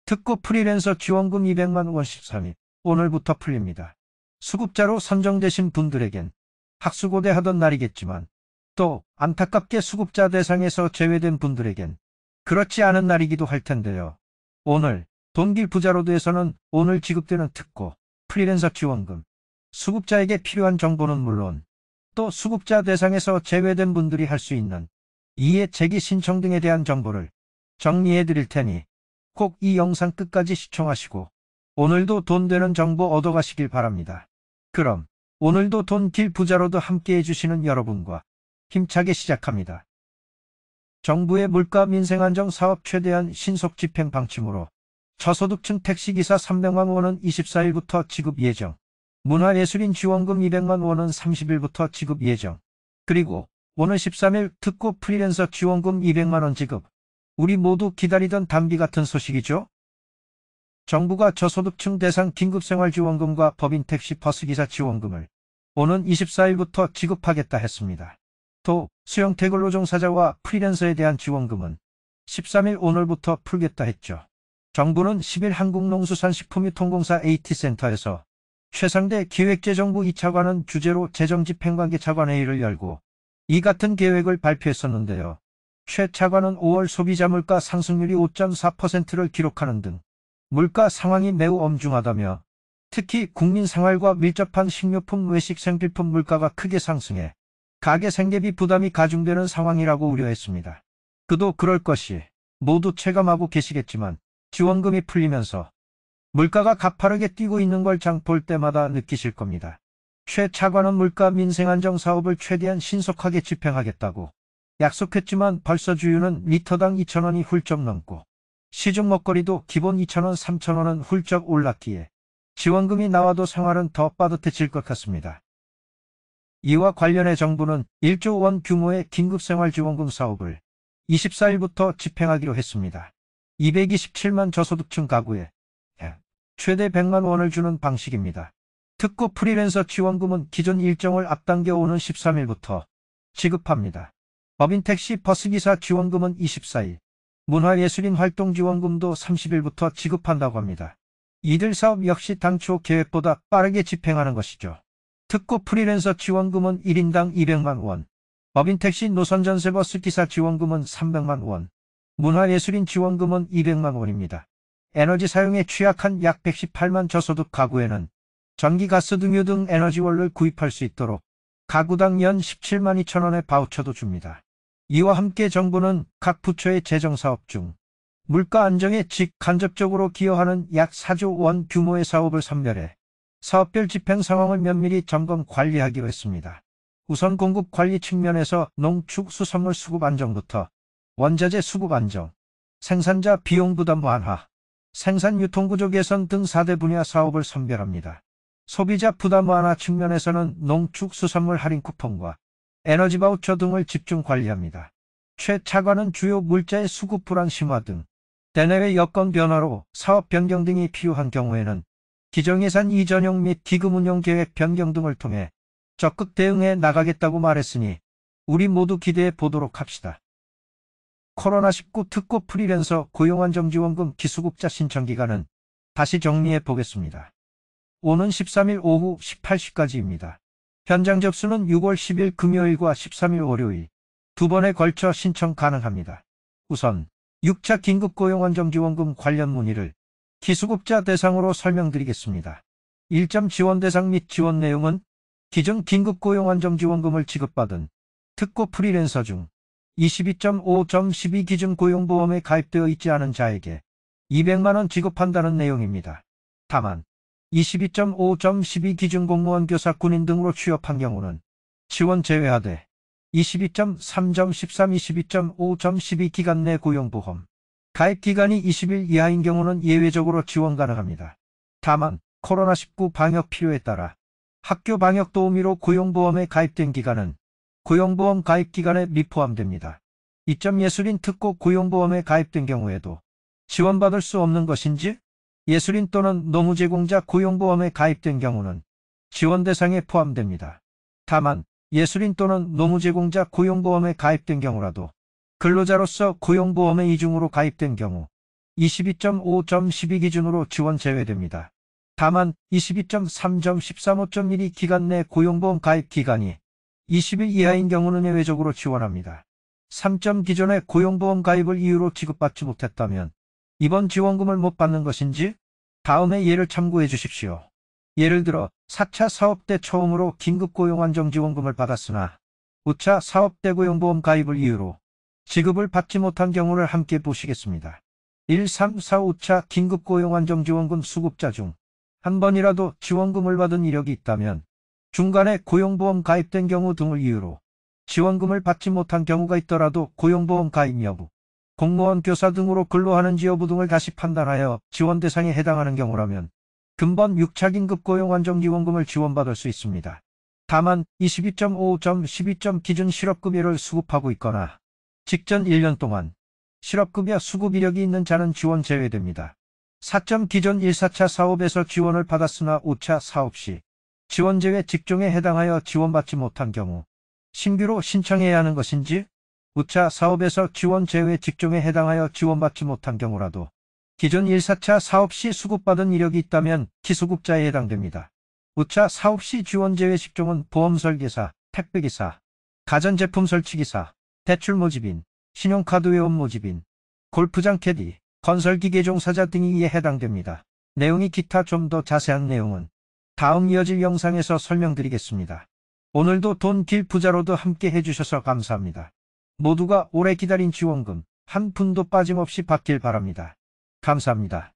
특고 프리랜서 지원금 200만 원 13일 오늘부터 풀립니다. 수급자로 선정되신 분들에겐 학수고대 하던 날이겠지만 또 안타깝게 수급자 대상에서 제외된 분들에겐 그렇지 않은 날이기도 할 텐데요. 오늘 돈길 부자로드에서는 오늘 지급되는 특고 프리랜서 지원금, 수급자에게 필요한 정보는 물론 또 수급자 대상에서 제외된 분들이 할 수 있는 이해 제기 신청 등에 대한 정보를 정리해 드릴 테니 꼭 이 영상 끝까지 시청하시고 오늘도 돈 되는 정보 얻어가시길 바랍니다. 그럼 오늘도 돈길 부자로드 함께 해주시는 여러분과 힘차게 시작합니다. 정부의 물가 민생안정 사업 최대한 신속 집행 방침으로 저소득층 택시기사 300만 원은 24일부터 지급 예정, 문화예술인 지원금 200만 원은 30일부터 지급 예정, 그리고 오늘 13일 특고 프리랜서 지원금 200만 원 지급. 우리 모두 기다리던 단비 같은 소식이죠? 정부가 저소득층 대상 긴급생활지원금과 법인 택시 버스기사 지원금을 오는 24일부터 지급하겠다 했습니다. 또 수영태 근로종사자와 프리랜서에 대한 지원금은 13일 오늘부터 풀겠다 했죠. 정부는 10일 한국농수산식품유통공사 AT센터에서 최상대 기획재정부 2차관은 주제로 재정집행관계 차관회의를 열고 이 같은 계획을 발표했었는데요. 최 차관은 5월 소비자 물가 상승률이 5.4%를 기록하는 등 물가 상황이 매우 엄중하다며 특히 국민 생활과 밀접한 식료품 외식 생필품 물가가 크게 상승해 가계 생계비 부담이 가중되는 상황이라고 우려했습니다. 그도 그럴 것이 모두 체감하고 계시겠지만 지원금이 풀리면서 물가가 가파르게 뛰고 있는 걸 장 볼 때마다 느끼실 겁니다. 최 차관은 물가 민생안정 사업을 최대한 신속하게 집행하겠다고 약속했지만 벌써 주유는 리터당 2,000원이 훌쩍 넘고 시중 먹거리도 기본 2,000원, 3,000원은 훌쩍 올랐기에 지원금이 나와도 생활은 더 빠듯해질 것 같습니다. 이와 관련해 정부는 1조 원 규모의 긴급생활지원금 사업을 24일부터 집행하기로 했습니다. 227만 저소득층 가구에 최대 100만 원을 주는 방식입니다. 특고 프리랜서 지원금은 기존 일정을 앞당겨 오는 13일부터 지급합니다. 법인 택시 버스기사 지원금은 24일, 문화예술인 활동지원금도 30일부터 지급한다고 합니다. 이들 사업 역시 당초 계획보다 빠르게 집행하는 것이죠. 특고 프리랜서 지원금은 1인당 200만 원, 법인 택시 노선전세버스 기사 지원금은 300만 원, 문화예술인 지원금은 200만 원입니다. 에너지 사용에 취약한 약 118만 저소득 가구에는 전기, 가스, 등유 등 에너지원을 구입할 수 있도록 가구당 연 17만 2천 원의 바우처도 줍니다. 이와 함께 정부는 각 부처의 재정사업 중 물가 안정에 직간접적으로 기여하는 약 4조 원 규모의 사업을 선별해 사업별 집행 상황을 면밀히 점검 관리하기로 했습니다. 우선 공급 관리 측면에서 농축수산물 수급 안정부터 원자재 수급 안정, 생산자 비용 부담 완화, 생산 유통구조 개선 등 4대 분야 사업을 선별합니다. 소비자 부담 완화 측면에서는 농축수산물 할인 쿠폰과 에너지 바우처 등을 집중 관리합니다. 최 차관은 주요 물자의 수급 불안 심화 등 대내외 여건 변화로 사업 변경 등이 필요한 경우에는 기정예산 이전용 및 기금 운용 계획 변경 등을 통해 적극 대응해 나가겠다고 말했으니 우리 모두 기대해 보도록 합시다. 코로나19 특고 프리랜서 고용안정지원금 기수급자 신청기간은 다시 정리해 보겠습니다. 오는 13일 오후 18시까지입니다. 현장 접수는 6월 10일 금요일과 13일 월요일 두 번에 걸쳐 신청 가능합니다. 우선 6차 긴급고용안정지원금 관련 문의를 기수급자 대상으로 설명드리겠습니다. 1점 지원 대상 및 지원 내용은 기존 긴급고용안정지원금을 지급받은 특고 프리랜서 중 22.5.12 기준 고용보험에 가입되어 있지 않은 자에게 200만 원 지급한다는 내용입니다. 다만 22.5.12 기준 공무원, 교사, 군인 등으로 취업한 경우는 지원 제외하되 22.3.13, 22.5.12 기간 내 고용보험 가입 기간이 20일 이하인 경우는 예외적으로 지원 가능합니다. 다만 코로나19 방역 필요에 따라 학교 방역 도우미로 고용보험에 가입된 기간은 고용보험 가입 기간에 미포함됩니다. 2.예술인 특고 고용보험에 가입된 경우에도 지원받을 수 없는 것인지 예술인 또는 노무제공자 고용보험에 가입된 경우는 지원 대상에 포함됩니다. 다만 예술인 또는 노무제공자 고용보험에 가입된 경우라도 근로자로서 고용보험에 이중으로 가입된 경우 22.5.12 기준으로 지원 제외됩니다. 다만 22.3.13.5.12 기간 내 고용보험 가입 기간이 20일 이하인 경우는 예외적으로 지원합니다. 3점 기존의 고용보험 가입을 이유로 지급받지 못했다면 이번 지원금을 못 받는 것인지 다음의 예를 참고해 주십시오. 예를 들어 4차 사업 때 처음으로 긴급고용안정지원금을 받았으나 5차 사업 때 고용보험 가입을 이유로 지급을 받지 못한 경우를 함께 보시겠습니다. 1, 3, 4, 5차 긴급고용안정지원금 수급자 중 한 번이라도 지원금을 받은 이력이 있다면 중간에 고용보험 가입된 경우 등을 이유로 지원금을 받지 못한 경우가 있더라도 고용보험 가입 여부, 공무원, 교사 등으로 근로하는지 여부 등을 다시 판단하여 지원 대상에 해당하는 경우라면 근본 6차 긴급고용안정지원금을 지원받을 수 있습니다. 다만 22.5.12. 기준 실업급여를 수급하고 있거나 직전 1년 동안 실업급여 수급 이력이 있는 자는 지원 제외됩니다. 4점 기존 1, 4차 사업에서 지원을 받았으나 5차 사업 시 지원 제외 직종에 해당하여 지원받지 못한 경우 신규로 신청해야 하는 것인지 5차 사업에서 지원 제외 직종에 해당하여 지원받지 못한 경우라도 기존 1, 4차 사업 시 수급받은 이력이 있다면 기수급자에 해당됩니다. 5차 사업 시 지원 제외 직종은 보험설계사, 택배기사, 가전제품 설치기사, 대출모집인, 신용카드 회원 모집인, 골프장 캐디, 건설기계 종사자 등이 이에 해당됩니다. 내용이 기타 좀 더 자세한 내용은 다음 이어질 영상에서 설명드리겠습니다. 오늘도 돈길 부자로드 함께 해주셔서 감사합니다. 모두가 오래 기다린 지원금 한 푼도 빠짐없이 받길 바랍니다. 감사합니다.